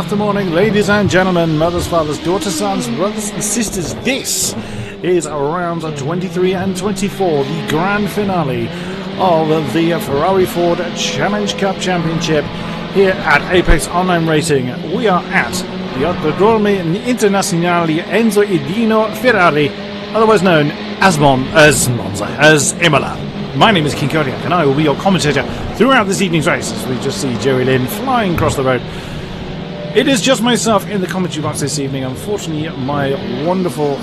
after morning, ladies and gentlemen, mothers, fathers, daughters, sons, brothers and sisters. This is rounds 23 and 24, the grand finale of the Ferrari Ford Challenge Cup Championship here at Apex Online Racing. We are at the Autodromo Internazionale Enzo Edino Ferrari, otherwise known as Imola. My name is King-Kodiak and I will be your commentator throughout this evening's race as we just see Jerry Lynn flying across the road. It is just myself in the commentary box this evening. Unfortunately, my wonderful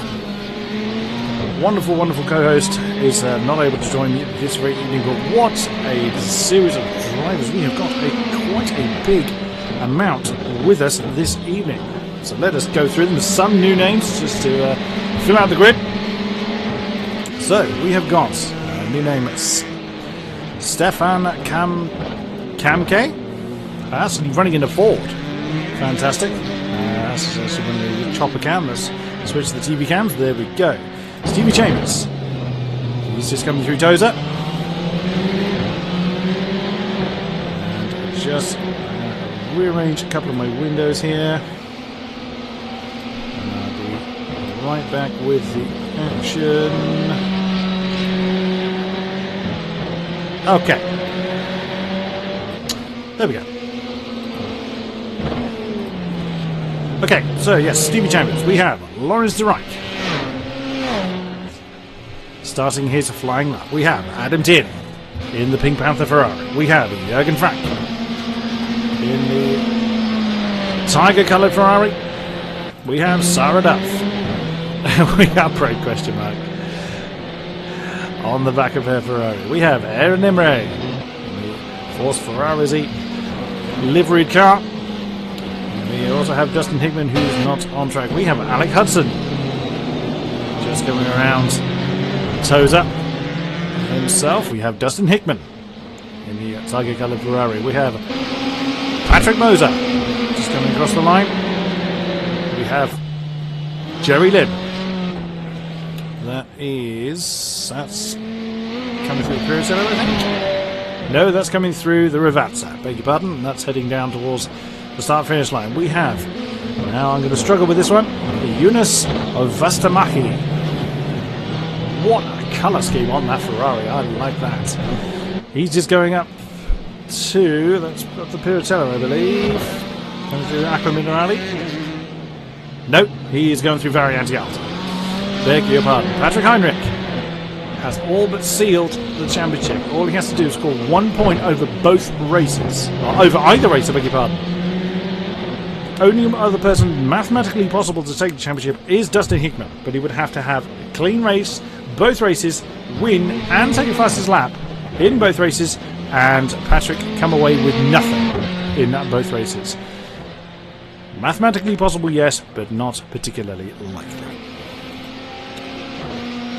co-host is not able to join me this very evening, but what a series of drivers. We have got quite a big amount with us this evening. So let us go through them. Some new names just to fill out the grid. So we have got new name Stefan Kamke. That's running in a Ford. Fantastic. That's actually when the chopper cam. Let's switch to the TV cams. There we go. Stevie Chambers. He's just coming through Tozer. And just rearrange a couple of my windows here. And I'll be right back with the action. Okay. There we go. Okay, so yes, Stevie Chambers. We have Lawrence de Rijk starting his flying lap. We have Adam Tin in the Pink Panther Ferrari. We have Jürgen Frank in the tiger coloured Ferrari. We have Sarah Duff. We have great question mark on the back of her Ferrari. We have Aaron Imre in the Force Ferraris liveried car. We also have Dustin Hickman, who's not on track. We have Alec Hudson just coming around Tozer himself. We have Dustin Hickman in the tiger coloured Ferrari. We have Patrick Moser just coming across the line. We have Jerry Lynn. That's coming through the Piratello, I think. No, that's coming through the Rivazza. Beg your pardon. That's heading down towards the start-finish line. We have, now I'm going to struggle with this one, Yunus Vastamachi. What a colour scheme on that Ferrari. I like that. He's just going up to, that's up the Piratello, I believe. Coming through Aqua Minerale. Nope, he is going through Variante Alta. Beg your pardon. Patrick Heinrich has all but sealed the championship. All he has to do is score 1 point over both races. Or over either race, I beg your pardon. Only other person mathematically possible to take the championship is Dustin Hickman, but he would have to have a clean race, both races, win and take a fastest lap in both races, and Patrick come away with nothing in both races. Mathematically possible, yes, but not particularly likely.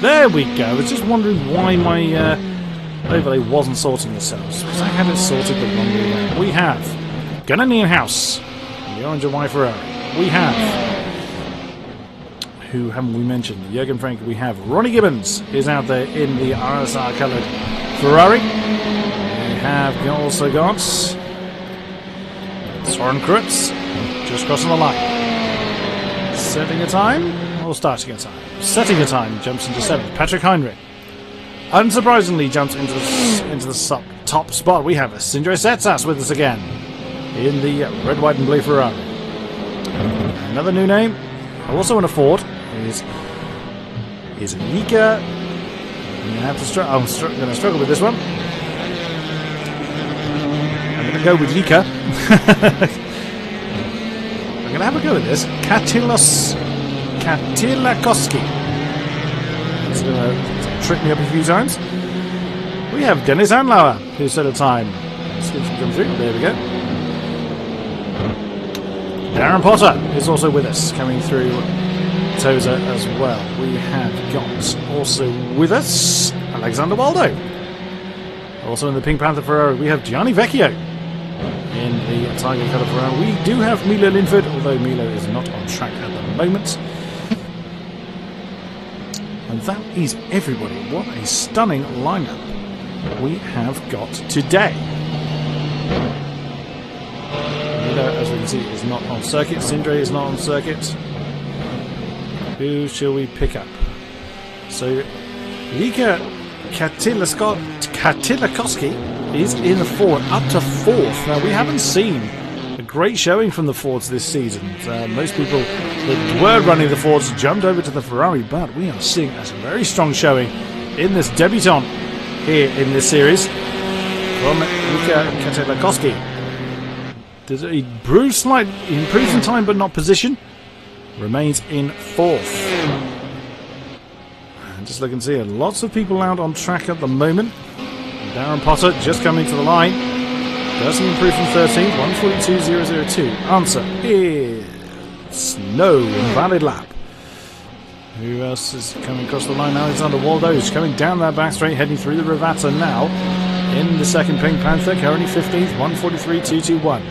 There we go. I was just wondering why my overlay wasn't sorting itself. Because I had it sorted the wrong way around. We have Gunnar Nienhuis, the orange and white Ferrari. We have, who haven't we mentioned? Jürgen Frank. We have Ronnie Gibbons is out there in the RSR coloured Ferrari. We have also got Soren Krutz just crossing the line. Setting a time or starting a time? Setting a time, jumps into 7th. Patrick Heinrich, unsurprisingly, jumps into the top spot. We have Sindre Setsas with us again in the red, white and blue Ferrari. Another new name, also in a Ford, is Lika. I'm going to struggle with this one. I'm going to go with Lika. I'm going to have a go with this. Katilakowski. It's going to trick me up a few times. We have Dennis Anlauer, who set a time. Let's see if we can come through. There we go. Darren Potter is also with us, coming through Tozer as well. We have got also with us Alexander Waldo. Also in the Pink Panther Ferrari, we have Gianni Vecchio in the Tiger Colour Ferrari. We do have Milo Linford, although Milo is not on track at the moment. And that is everybody. What a stunning lineup we have got today. As we can see, is not on circuit. Sindre is not on circuit. Who shall we pick up? So, Lika Katilakoski is in the Ford, up to 4th. Now, we haven't seen a great showing from the Fords this season. Most people that were running the Fords jumped over to the Ferrari, but we are seeing a very strong showing in this debutant here in this series from Lika Katilakoski. He improves in time but not position. Remains in 4th. And just look and see, lots of people out on track at the moment. Darren Potter just coming to the line. Does he improve from 13th? 142.002. Answer is no. Invalid lap. Who else is coming across the line? Alexander Waldo's coming down that back straight, heading through the Rivata now. In the second Pink Panther, currently 15th, 143.221.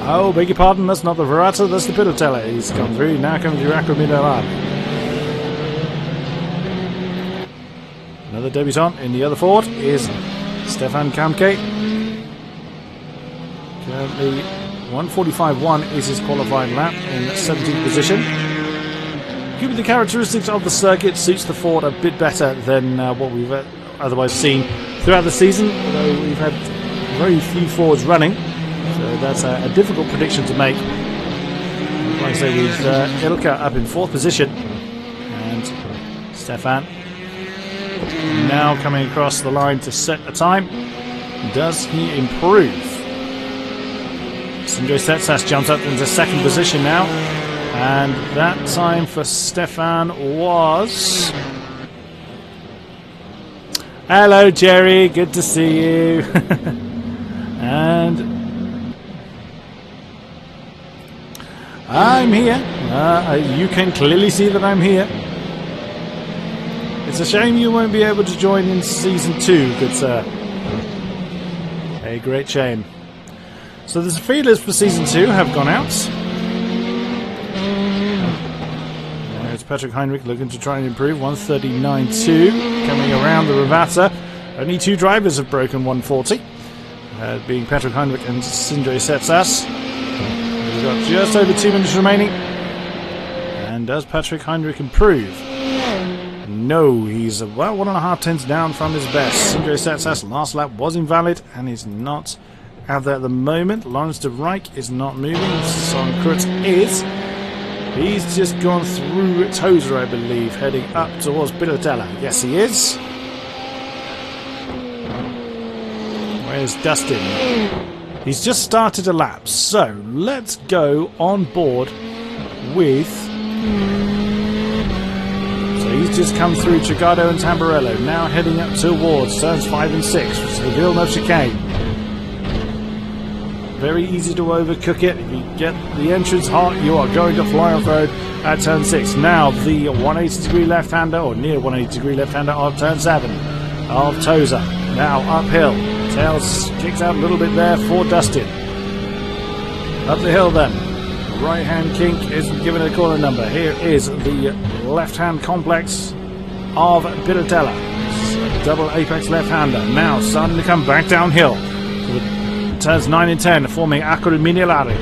Oh, beg your pardon, that's not the Verata, that's the Pitotella. He's come through, now coming through Acro Minerale. Another debutant in the other Ford is Stefan Kamke. Currently 145.1 is his qualifying lap in 17th position. Given the characteristics of the circuit, suits the Ford a bit better than what we've otherwise seen throughout the season, although we've had very few Fords running. So that's a difficult prediction to make. Like I say, with Ilka up in 4th position, and Stefan now coming across the line to set a time. Does he improve? Sindre Setsas jumps up into 2nd position now, and that time for Stefan was... Hello Jerry, good to see you. And I'm here. You can clearly see that I'm here. It's a shame you won't be able to join in Season 2, good sir. A great shame. So the feelers for Season 2 have gone out. There's Patrick Heinrich looking to try and improve. 139.2 coming around the Rivata. Only 2 drivers have broken 140. Being Patrick Heinrich and Sindre Setsas. We've got just over 2 minutes remaining. And does Patrick Heinrich improve? No, he's about 1.5 tenths down from his best. Sindre Setsas last lap was invalid and is not out there at the moment. Lawrence de Rijk is not moving. Son Krutz is. He's just gone through Tozer, I believe, heading up towards Pilotella. Yes, he is. Where's Dustin? He's just started a lap, so let's go on board with... So he's just come through Chigado and Tamburello, now heading up towards turns 5 and 6, which is the Villeneuve chicane. Very easy to overcook it. If you get the entrance hot, you are going to fly off-road at turn 6. Now the 180-degree left-hander, or near 180-degree left-hander of turn 7 of Tozer. Now uphill. Tails kicks out a little bit there for Dustin. Up the hill then. Right-hand kink is given a corner number. Here is the left-hand complex of Pilotella. Double apex left-hander. Now starting to come back downhill. Turns 9 and 10, forming Acro Minerale.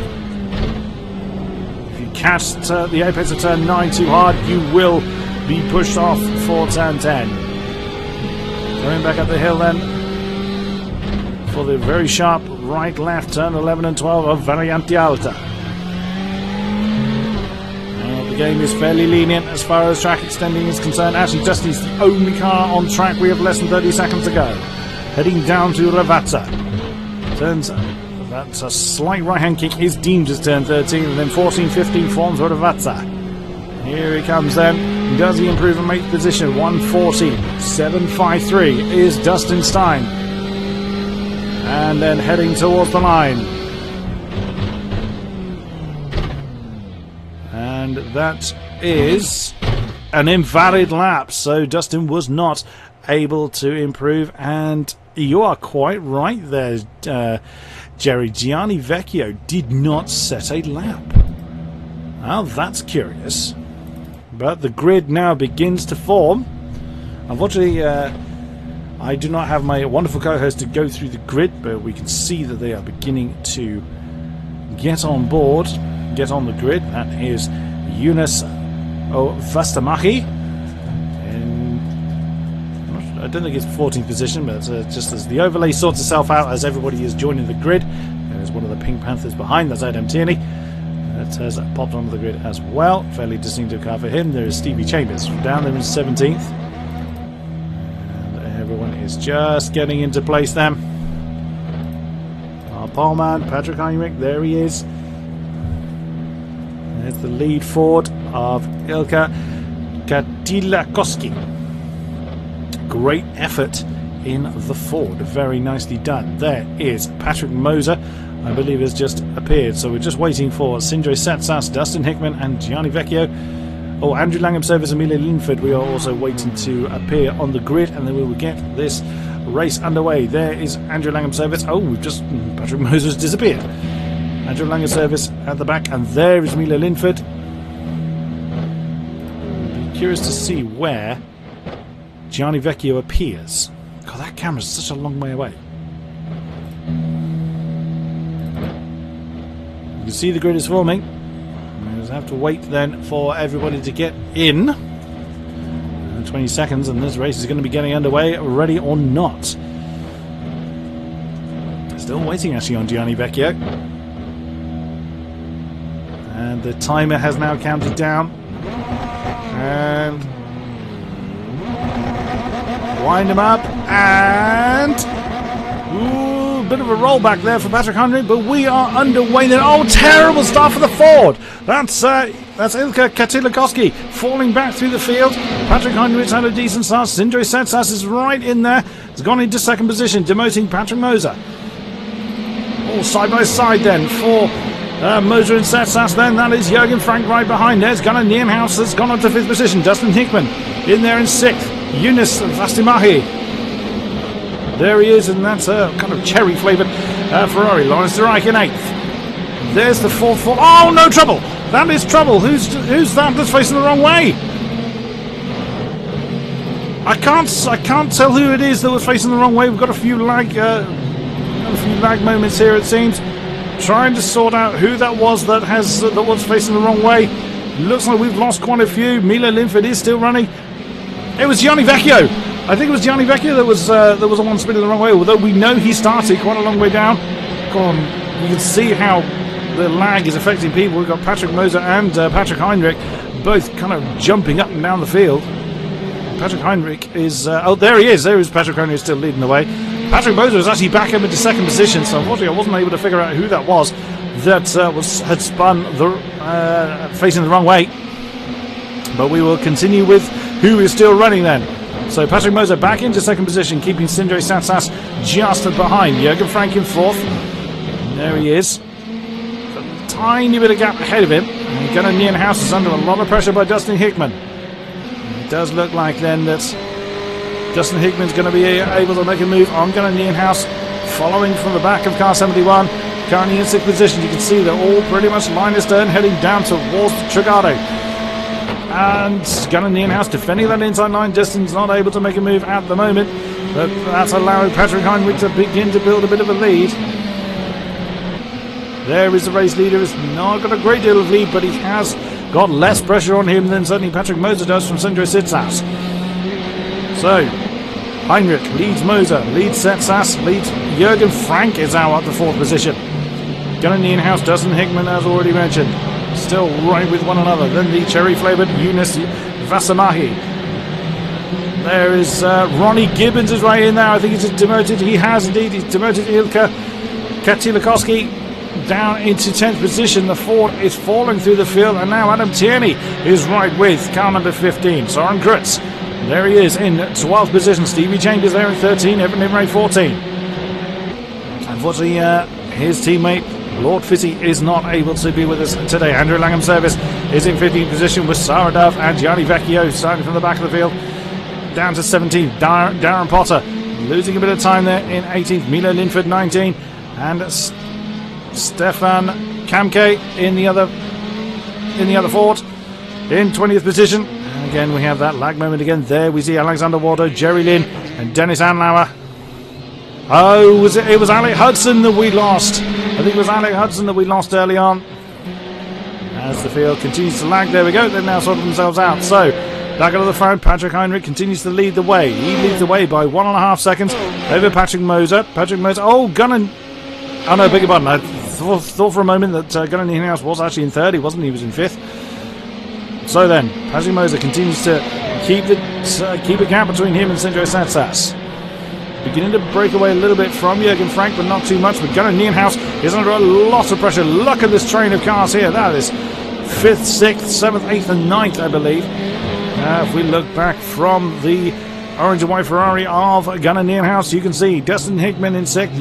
If you catch the apex of turn 9 too hard, you will be pushed off for turn 10. Going back up the hill then for the very sharp right-left turn 11 and 12 of Variante Alta. Now, the game is fairly lenient as far as track extending is concerned. Actually, Dusty's the only car on track. We have less than 30 seconds to go. Heading down to Ravazza. Turns, that's a slight right-hand kick, is deemed as turn 13, and then 14, 15 forms for Ravazza. Here he comes then. Does he improve and make position? 140, 753 is Dustin Stein. And then heading towards the line. And that is an invalid lap, so Dustin was not able to improve, and you are quite right there, Jerry. Gianni Vecchio did not set a lap. Well, that's curious. But the grid now begins to form. Unfortunately, I do not have my wonderful co-host to go through the grid, but we can see that they are beginning to get on board, get on the grid. That is Yunus Vastamachi. I don't think it's 14th position, but just as the overlay sorts itself out as everybody is joining the grid, there's one of the Pink Panthers behind. That's Adam Tierney. That has popped onto the grid as well. Fairly distinctive car for him. There is Stevie Chambers down there in 17th. And everyone is just getting into place then. Our poleman, Patrick Heinrich, there he is. There's the lead Ford of Ilka Katilakowski. Great effort in the Ford. Very nicely done. There is Patrick Moser, I believe, has just appeared. So we're just waiting for Sindre Setsas, Dustin Hickman, and Gianni Vecchio. Oh, Andrew Langham Service, Amelia Linford. We are also waiting to appear on the grid, and then we will get this race underway. There is Andrew Langham Service. Oh, we've just... Patrick Moser's disappeared. Andrew Langham Service at the back, and there is Amelia Linford. I'll be curious to see where Gianni Vecchio appears. God, that camera's such a long way away. You can see the grid is forming. We just have to wait then for everybody to get in. 20 seconds and this race is going to be getting underway, ready or not. Still waiting actually on Gianni Vecchio. And the timer has now counted down. And wind him up, and ooh, bit of a rollback there for Patrick Heinrich, but we are underway then. Oh, terrible start for the Ford. That's Ilka Katilakowski falling back through the field. Patrick Heinrich's had a decent start. Sindre Setsas is right in there. He's gone into second position, demoting Patrick Moser. All side by side then for Moser and Setsas. Then that is Jürgen Frank right behind. There's Gunnar Nienhaus that's gone on to fifth position. Dustin Hickman in there in sixth. Yunus Vastimahi. There he is, and that's a kind of cherry-flavoured Ferrari. Lawrence de Rijk in 8th. There's the fourth Ford. Oh, no trouble! That is trouble. Who's that that's facing the wrong way? I can't tell who it is that was facing the wrong way. We've got a few lag moments here, it seems. Trying to sort out who that was that was facing the wrong way. Looks like we've lost quite a few. Mila Linford is still running. It was Gianni Vecchio. I think it was Gianni Vecchio that was the one spinning the wrong way, although we know he started quite a long way down. You can see how the lag is affecting people. We've got Patrick Moser and Patrick Heinrich both kind of jumping up and down the field. Patrick Heinrich is... oh, there he is. There is Patrick Heinrich still leading the way. Patrick Moser is actually back up into second position, so unfortunately I wasn't able to figure out who that was that had spun facing the wrong way. But we will continue with who is still running then. So Patrick Moser back into second position, keeping Sindre Setsas just behind. Jürgen Frank in fourth. There he is. A tiny bit of gap ahead of him. And Gunnar Nienhaus is under a lot of pressure by Dustin Hickman. It does look like then that Dustin Hickman's going to be able to make a move on Gunnar Nienhaus, following from the back of car 71. Currently in sixth position. You can see they're all pretty much line astern, heading down towards Trigado. And Gunnar Nienhaus defending that inside line. Dustin's not able to make a move at the moment, but that's allowing Patrick Heinrich to begin to build a bit of a lead. There is the race leader. He's not got a great deal of lead, but he has got less pressure on him than certainly Patrick Moser does from Sindre Setsas. So Heinrich leads Moser, leads Setsas, leads Jürgen Frank is now at the fourth position. Gunnar Nienhaus, Dustin Hickman, as already mentioned, still right with one another. Then the cherry-flavoured Yunus Vasamahi. There is Ronnie Gibbons is right in there. I think he's just demoted. He has indeed. He's demoted Ilka Katilakowski down into 10th position. The Ford is falling through the field, and now Adam Tierney is right with car number 15, Soren Krutz. There he is in 12th position. Stevie Chambers there in 13, Evan Nimray 14. Unfortunately, his teammate Lord Fizzy is not able to be with us today. Andrew Langham Service is in 15th position with Sarah Dove and Gianni Vecchio starting from the back of the field. Down to 17th, Darren Potter losing a bit of time there in 18th. Milo Linford 19 and Stefan Kamke in the other Ford in 20th position. And again we have that lag moment again. There we see Alexander Wardo, Jerry Lynn and Dennis Anlauer. Oh, it was Alec Hudson that we lost. I think it was Alec Hudson that we lost early on. As the field continues to lag, there we go. They've now sorted themselves out. So, back out of the front, Patrick Heinrich continues to lead the way. He leads the way by 1.5 seconds over Patrick Moser. Patrick Moser, oh, Gunnar. Oh no, beg your pardon. I thought for a moment that Gunnar Nienhuis was actually in third. He wasn't, he was in fifth. So then, Patrick Moser continues to keep a gap between him and Sindre Setsas. Beginning to break away a little bit from Jürgen Frank, but not too much. But Gunnar Nienhuis is under a lot of pressure. Look at this train of cars here. That is 5th, 6th, 7th, 8th and 9th, I believe. If we look back from the orange and white Ferrari of Gunnar Nienhuis, you can see Dustin Hickman in 6th,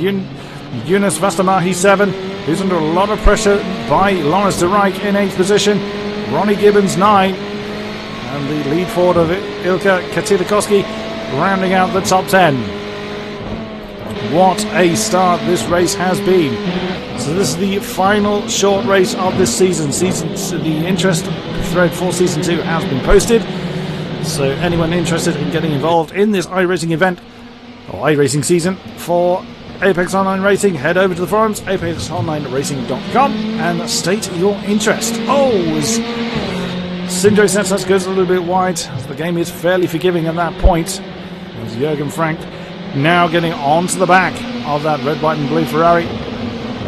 Jonas Vastamahi 7th, who's under a lot of pressure by Lawrence de Rijk in 8th position. Ronnie Gibbons 9, and the lead forward of Ilka Katilikowski rounding out the top 10. What a start this race has been. So this is the final short race of this season. The interest thread for Season 2 has been posted. So anyone interested in getting involved in this iRacing event, or iRacing season, for Apex Online Racing, head over to the forums, apexonlineracing.com, and state your interest. Oh, as Sindre Setsas goes a little bit wide, as the game is fairly forgiving at that point. As Jürgen Frank now getting onto the back of that red, white and blue Ferrari.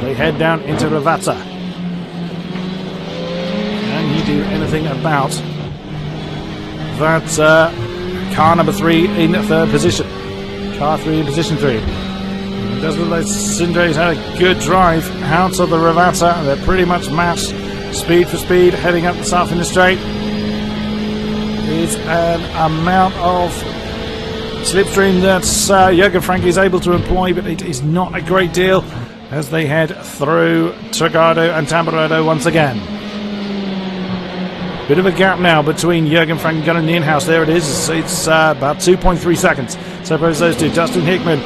They head down into Ravazza. Can he do anything about that car number 3 in 3rd position? Car 3 in position 3. It does look like Sindre's had a good drive out of the Ravazza. They're pretty much matched speed for speed, heading up the start finish straight. It's an amount of slipstream that Jürgen Frank is able to employ, but it is not a great deal as they head through Trigado and Tamburello once again. Bit of a gap now between Jürgen Frank and Gunnar Nienhuis. There it is. It's about 2.3 seconds. Separates those two. Dustin Hickman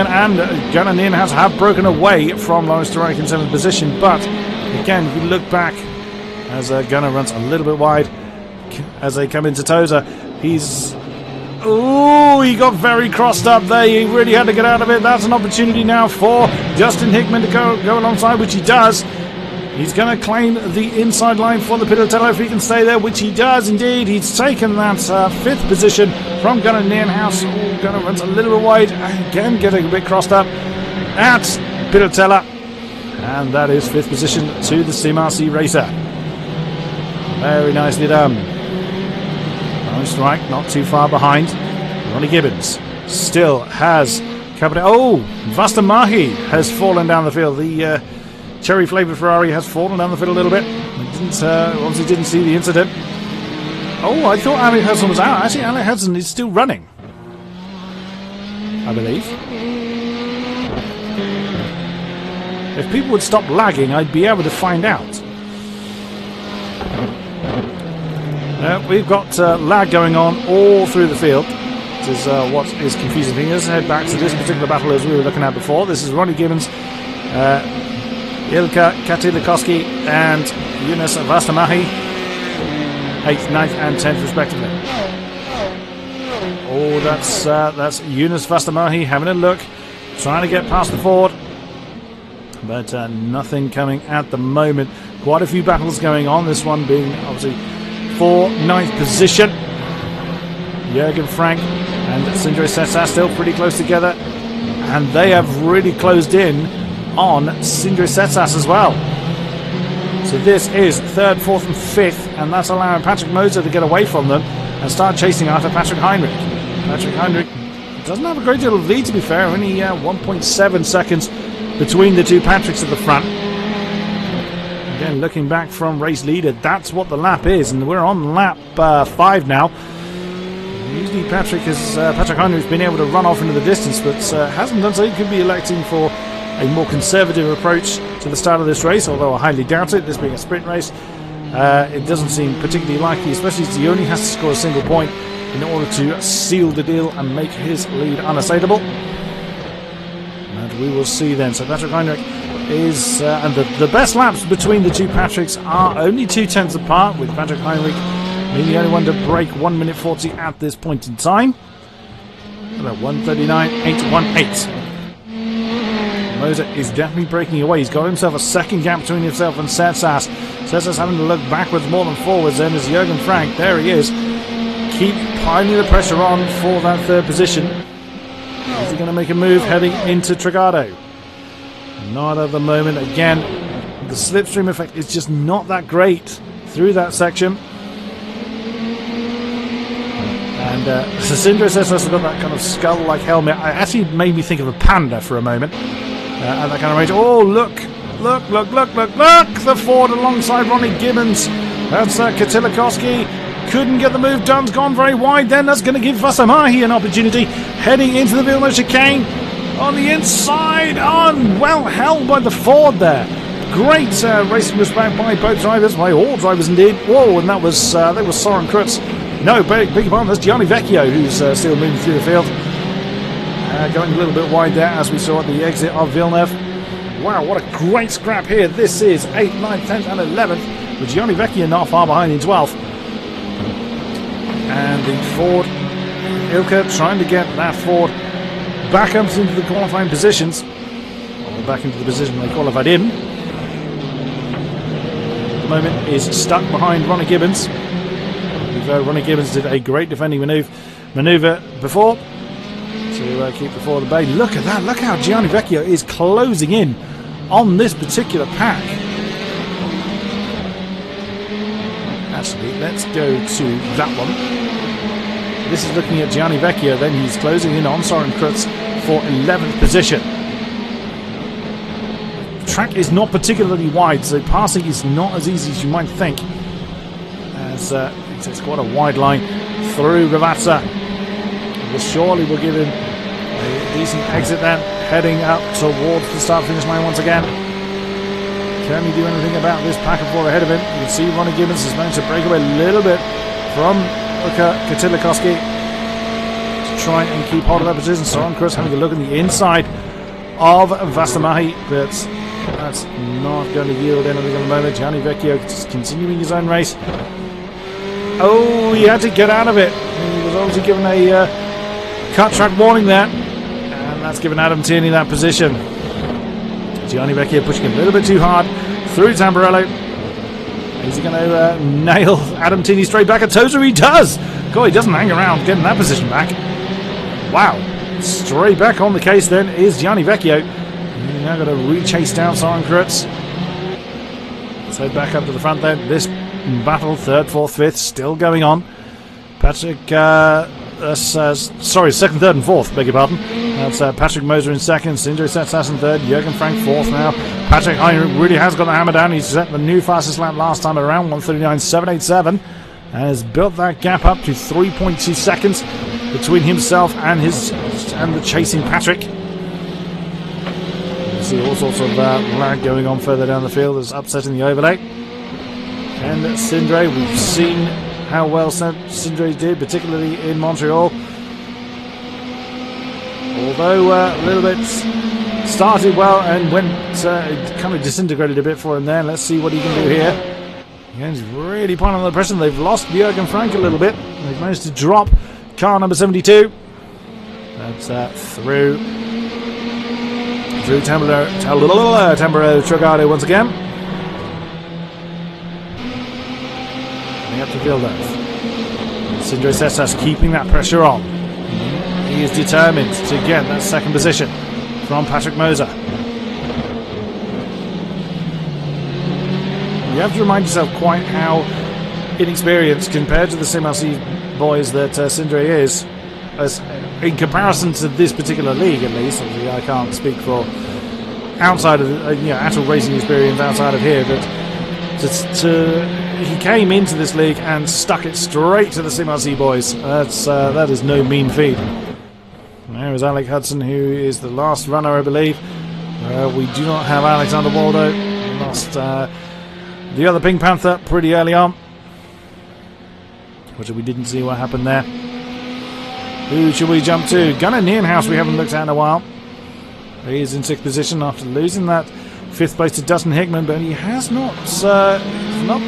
and Gunnar Nienhuis have broken away from Lawrence de Rijk in 7th position, but again, if you look back as Gunnar runs a little bit wide as they come into Tosa, oh, he got very crossed up there. He really had to get out of it. That's an opportunity now for Justin Hickman to go alongside, which he does. He's going to claim the inside line for the Pilotello if he can stay there, which he does indeed. He's taken that 5th position from Gunnar Nienhuis. Oh, Gunnar runs a little bit wide. Again, getting a bit crossed up at Pilotella. And that is 5th position to the SimRC racer. Very nicely done. Strike, not too far behind. Ronnie Gibbons still has Cabernet. Oh, Vastamahi has fallen down the field. The cherry flavoured Ferrari has fallen down the field a little bit. Obviously didn't see the incident. Oh, I thought Alec Hudson was out. Actually, Alec Hudson is still running, I believe. If people would stop lagging, I'd be able to find out. We've got lag going on all through the field. This is what is confusing things. Let's head back to this particular battle as we were looking at before. This is Ronnie Gibbons, Ilka Katilikowski and Jonas Vastamahi, 8th, 9th and 10th respectively. Oh, that's Jonas Vastamahi having a look, trying to get past the Ford, but nothing coming at the moment. Quite a few battles going on, this one being obviously for 9th position. Jürgen Frank and Sindre Setsas still pretty close together, and they have really closed in on Sindre Setsas as well. So this is 3rd, 4th and 5th, and that's allowing Patrick Moser to get away from them and start chasing after Patrick Heinrich. Patrick Heinrich doesn't have a great deal of lead, to be fair, only 1.7 seconds between the two Patricks at the front. Again, looking back from race leader, that's what the lap is, and we're on lap 5 now. Usually Patrick Heinrich's been able to run off into the distance, but hasn't done so. He could be electing for a more conservative approach to the start of this race, although I highly doubt it, this being a sprint race. It doesn't seem particularly likely, especially as he only has to score a single point in order to seal the deal and make his lead unassailable. And we will see then. So Patrick Heinrich is, and the best laps between the two Patricks are only 2/10 apart, with Patrick Heinrich being the only one to break 1 minute 40 at this point in time. about 1:39.818. Moser is definitely breaking away. He's got himself a second gap between himself and Setsas. Setsas having to look backwards more than forwards. Then as Jürgen Frank, there he is. Keep piling the pressure on for that third position. Is he going to make a move heading into Trigado? Not at the moment. Again, the slipstream effect is just not that great through that section. And Sindre Setsas has got that kind of skull-like helmet. It actually made me think of a panda for a moment. At that kind of range. Oh, look! Look! The Ford alongside Ronnie Gibbons. That's Kodiak. Couldn't get the move done. It's gone very wide then. That's going to give Vasamahi an opportunity. Heading into the Villeneuve chicane. On the inside. On. Well held by the Ford there. Great racing respect by both drivers. By all drivers indeed. Whoa, and that was Soren Krutz. No, big pardon. That's Gianni Vecchio who's still moving through the field. Going a little bit wide there as we saw at the exit of Villeneuve. Wow, what a great scrap here. This is 8th, 9th, 10th and 11th. With Gianni Vecchio not far behind in 12th. And the Ford, Ilka trying to get that Ford back up into the qualifying positions. Or back into the position they qualified in. At the moment is stuck behind Ronnie Gibbons. Ronnie Gibbons did a great defending manoeuvre before. To keep the Ford at bay. Look at that. Look how Gianni Vecchio is closing in on this particular pack. Actually, let's go to that one. This is looking at Gianni Vecchio. Then he's closing in on Soren Krutz for 11th position. The track is not particularly wide, so passing is not as easy as you might think. As it's quite a wide line through Ravazza. Surely will give him a decent exit then, heading up towards the start-finish line once again. Can he do anything about this pack of four ahead of him? You can see Ronnie Gibbons has managed to break away a little bit from Kodiak to try and keep hold of that position. Soren Krutz having a look at the inside of Vasamahi, but that's not going to yield anything at the moment. Gianni Vecchio just continuing his own race. Oh, he had to get out of it. He was obviously given a cut track warning there, and that's given Adam Tierney that position. Gianni Vecchio pushing a little bit too hard through Tamburello. Is he going to nail Adam Tierney straight back at Tozer? He does! God, he doesn't hang around getting that position back. Wow. Straight back on the case then is Gianni Vecchio. He's now going to re-chase down Soren Krutz. Let's head back up to the front then. This battle, 3rd, 4th, 5th, still going on. Patrick... sorry, 2nd, 3rd and 4th, beg your pardon. That's Patrick Moser in 2nd, Sindre Setsas in 3rd, Jürgen Frank 4th now. Patrick Heinrich really has got the hammer down. He set the new fastest lap last time at around 1:39.787 and has built that gap up to 3.2 seconds between himself and the chasing Patrick. You see all sorts of lag going on further down the field that's upsetting the overlay. And Sindre, we've seen how well Sindre did, particularly in Montreal. Although a little bit started well and went kind of disintegrated a bit for him there. Let's see what he can do here. Again, he's really piling on the pressure. They've lost Jürgen Frank a little bit. They've managed to drop car number 72. That's through Tamburo Trigado once again. Up to Villeneuve. Sindre Setsas keeping that pressure on. He is determined to get that 2nd position from Patrick Moser. You have to remind yourself quite how inexperienced compared to the SimRC boys that Sindre is, as in comparison to this particular league at least. Obviously I can't speak for outside of actual racing experience outside of here, but he came into this league and stuck it straight to the SimRC boys. That is no mean feat. There is Alec Hudson, who is the last runner, I believe. We do not have Alexander Waldo. We lost the other Pink Panther pretty early on, which we didn't see what happened there. Who should we jump to? Gunnar Nienhaus we haven't looked at in a while. He is in 6th position after losing that 5th place to Dustin Hickman, but he has not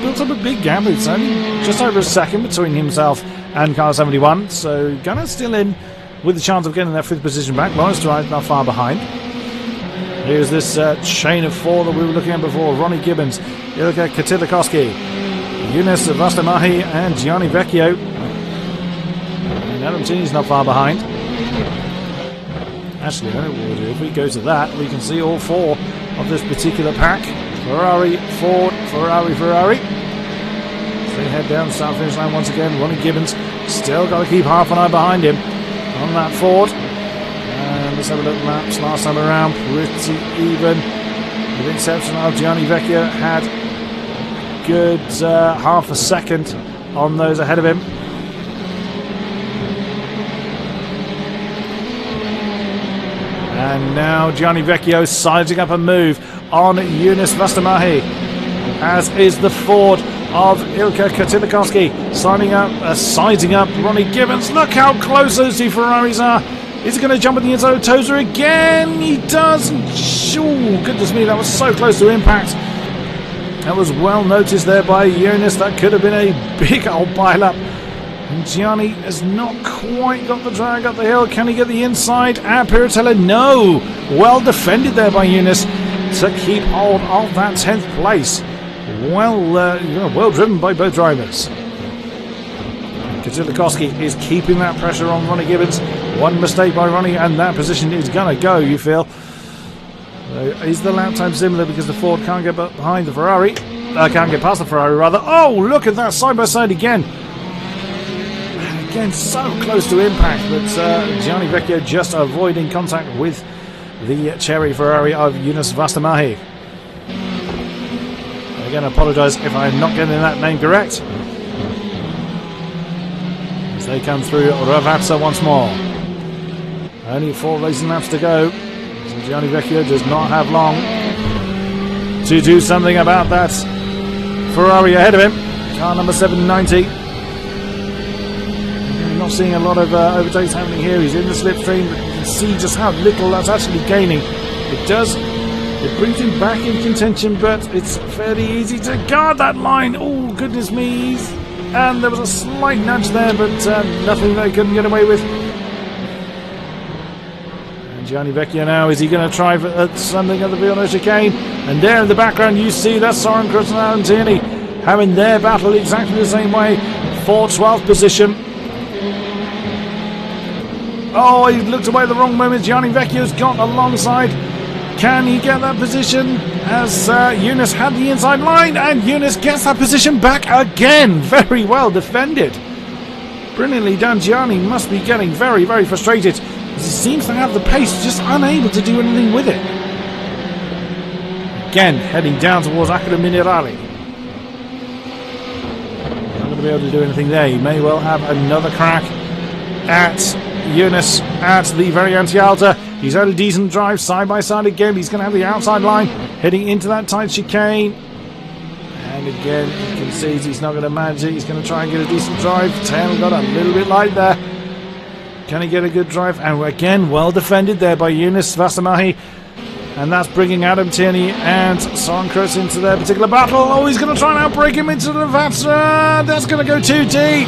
built up a big gap. It's only just over a second between himself and car 71, so Gunnar's still in with the chance of getting that 5th position back. Lawrence Drive not far behind. Here's this chain of 4 that we were looking at before. Ronnie Gibbons, Ilka Katilikoski, Younes Vastamahi and Gianni Vecchio. And Adam Tini's not far behind. Actually, if we go to that, we can see all 4 of this particular pack. Ferrari, Ford, Ferrari. So they head down the start finish line once again. Ronnie Gibbons still got to keep half an eye behind him on that Ford. And let's have a look at laps last time around. Pretty even. With the exception of Gianni Vecchio had good half a second on those ahead of him. And now Gianni Vecchio sizing up a move on Younes Vastamahi, as is the Ford of Ilka Katilikoski, sizing up Ronnie Gibbons. Look how close those 2 Ferraris are. Is he going to jump at the inside of Tozer again? He does. Oh, goodness me, that was so close to impact. That was well noticed there by Younes. That could have been a big old pile-up. And Gianni has not quite got the drag up the hill. Can he get the inside? And Piratella, no. Well defended there by Younes to keep hold of that 10th place. Well driven by both drivers. Katilikoski is keeping that pressure on Ronnie Gibbons. One mistake by Ronnie and that position is going to go, you feel. Is the lap time similar because the Ford can't get behind the Ferrari? Can't get past the Ferrari, rather. Oh, look at that side by side again. Again, so close to impact, but Gianni Vecchio just avoiding contact with the cherry Ferrari of Younes Vastamahi. Again, I apologise if I'm not getting that name correct. As they come through Ravazza once more. Only 4 racing laps to go. So Gianni Vecchio does not have long to do something about that Ferrari ahead of him. Car number 790. Not seeing a lot of overtakes happening here. He's in the slipstream, but you can see just how little that's actually gaining. It brings him back in contention, but it's fairly easy to guard that line. Oh, goodness me. And there was a slight nudge there, but nothing they couldn't get away with. And Gianni Vecchio now, is he going to try for something at the Villeneuve chicane? And there in the background you see that's Soren Krutz and Alan Tierney having their battle exactly the same way for 12th position. Oh, he looked away at the wrong moment. Gianni Vecchio's got alongside. Can he get that position? As Younes had the inside line, and Younes gets that position back again. Very well defended. Brilliantly done. Gianni must be getting very, very frustrated, as he seems to have the pace, just unable to do anything with it. Again, heading down towards Acqua Minerale. Not going to be able to do anything there. He may well have another crack at Younes at the very anti-alta. He's had a decent drive side by side again. He's going to have the outside line heading into that tight chicane. And again, you can see he's not going to manage it. He's going to try and get a decent drive. Tail got a little bit light there. Can he get a good drive? And again, well defended there by Younes Vastamahi. And that's bringing Adam Tierney and Soren Krutz into their particular battle. Oh, he's going to try and outbreak him into the Vatsa. That's going to go too deep.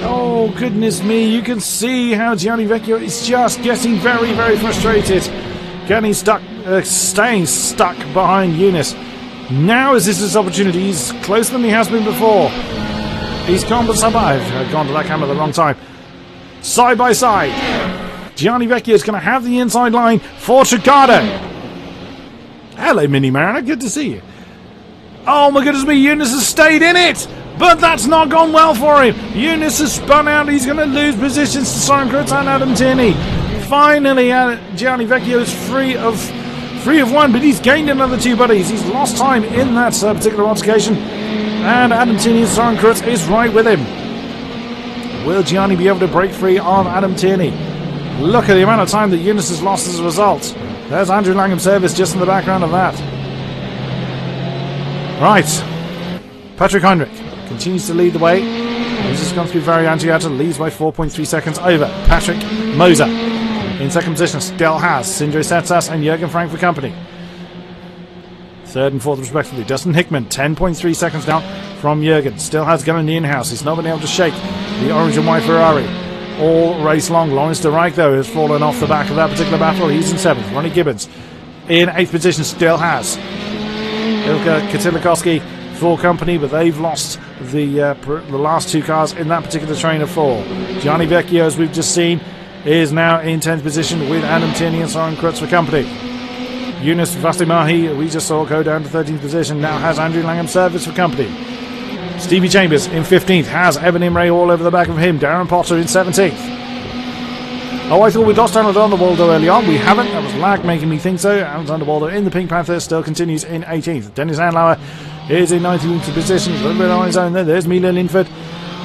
Oh, goodness me. You can see how Gianni Vecchio is just getting very, very frustrated. Getting stuck, staying stuck behind Younes. Now is this his opportunity. He's closer than he has been before. He's gone, but I've gone to that camera at the wrong time. Side by side. Gianni Vecchio is going to have the inside line for Chicago. Hello, Mini Mariner. Good to see you. Oh, my goodness me. Younes has stayed in it. But that's not gone well for him. Younes has spun out. He's going to lose positions to Soren Krutz and Adam Tierney. Finally, Gianni Vecchio is free of one, but he's gained another 2 buddies. He's lost time in that particular altercation. And Adam Tierney and Soren Krutz is right with him. Will Gianni be able to break free on Adam Tierney? Look at the amount of time that Younes has lost as a result. There's Andrew Langham's service just in the background of that. Right. Patrick Heinrich continues to lead the way. He's just gone through Variantiata, leads by 4.3 seconds over Patrick Moser. In second position, still has Sindre Setsas and Jürgen Frank for company. Third and fourth respectively. Dustin Hickman, 10.3 seconds down from Jürgen. Still has Gunnar in the in-house. He's not been able to shake the orange and white Ferrari. all race long. Lawrence de Rijk, though, has fallen off the back of that particular battle. He's in 7th. Ronnie Gibbons in 8th position still has Ilka Kotylakowski for company, but they've lost the last 2 cars in that particular train of 4. Gianni Vecchio, as we've just seen, is now in 10th position with Adam Tierney and Soren Krutz for company. Yunus Vastimahi, we just saw go down to 13th position, now has Andrew Langham Service for company. Stevie Chambers in 15th has Evan Imre all over the back of him. Darren Potter in 17th. Oh, I thought we'd lost Alexander Waldo early on. We haven't. That was lag making me think so. Alexander Waldo in the Pink Panther still continues in 18th. Dennis Anlauer is in 19th position. A little bit on his own there. There's Mila Linford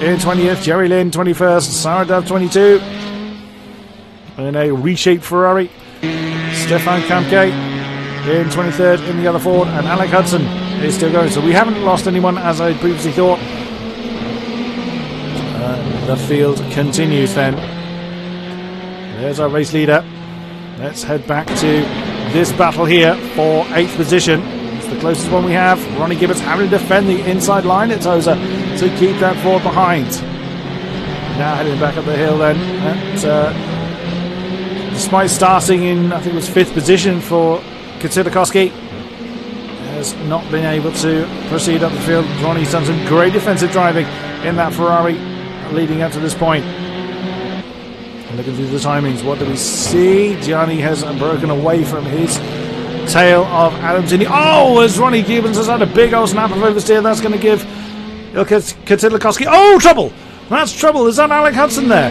in 20th. Jerry Lynn 21st. Sarah Dove 22. In a reshaped Ferrari. Stefan Kamke in 23rd in the other Ford. And Alec Hudson is still going. So we haven't lost anyone as I previously thought. The field continues then. There's our race leader. Let's head back to this battle here for 8th position. It's the closest one we have. Ronnie Gibbons having to defend the inside line. It's Oza to keep that Ford behind. Now heading back up the hill then. Despite starting in, I think it was 5th position for Kotylakowski, has not been able to proceed up the field. Ronnie's done some great defensive driving in that Ferrari leading up to this point. Looking through the timings, what do we see? Gianni has broken away from his tail of Adam Tierney. Oh, as Ronnie Gibbons has had a big old snap of oversteer, that's going to give Ilka Kotylakowski. Oh, trouble! That's trouble. Is that Alec Hudson there?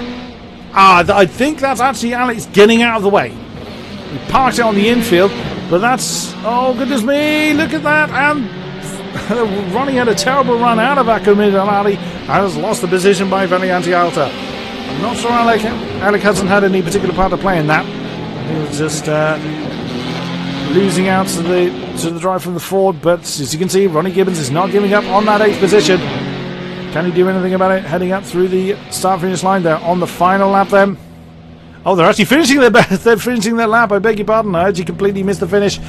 I think that's actually Alex getting out of the way. He parked it on the infield, but that's... Oh, goodness me, look at that. And Ronnie had a terrible run out of Akko Midalali and has lost the position by Valianti Alta. I'm not sure Alec Hudson had any particular part to play in that. He was just losing out to the drive from the Ford, but as you can see, Ronnie Gibbons is not giving up on that 8th position. Can he do anything about it? Heading up through the start-finish line there on the final lap then. Oh, they're actually finishing their lap. I beg your pardon. I actually completely missed the finish.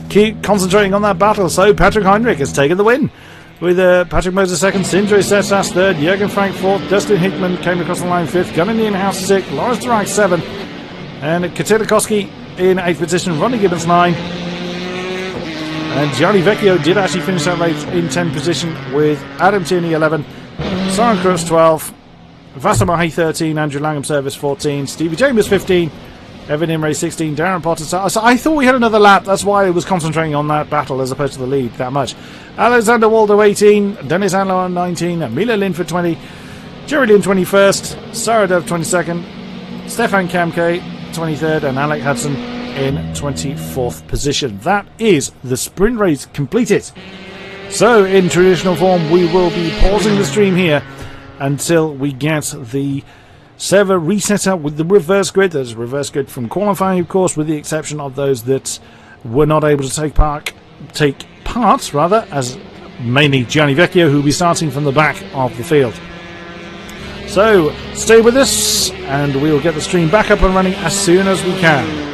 Keep concentrating on that battle. So Patrick Heinrich has taken the win. With Patrick Moser 2nd, Sindre Sessas 3rd, Jürgen Frank 4th, Dustin Hickman came across the line 5th, Gunnar Nienhaus 6th, Lawrence de Rijk 7th, and Kotylakowski in 8th position, Ronnie Gibbons 9th. And Gianni Vecchio did actually finish that race in 10th position with Adam Tierney 11th, Soren Krutz 12th, Vasamahi 13, Andrew Langham Service 14, Stevie Chambers 15, Evan Imre 16, Darren Potter. So I thought we had another lap. That's why I was concentrating on that battle as opposed to the lead that much. Alexander Waldo 18, Dennis Anlauer 19, Mila Linford 20, Jerry Lynn 21st, Sarah Dove 22nd, Stefan Kamke 23rd, and Alec Hudson in 24th position. That is the sprint race completed. So in traditional form, we will be pausing the stream here until we get the server resetter with the reverse grid. There's a reverse grid from qualifying, of course, with the exception of those that were not able to take part, as mainly Gianni Vecchio, who will be starting from the back of the field. So stay with us, and we'll get the stream back up and running as soon as we can.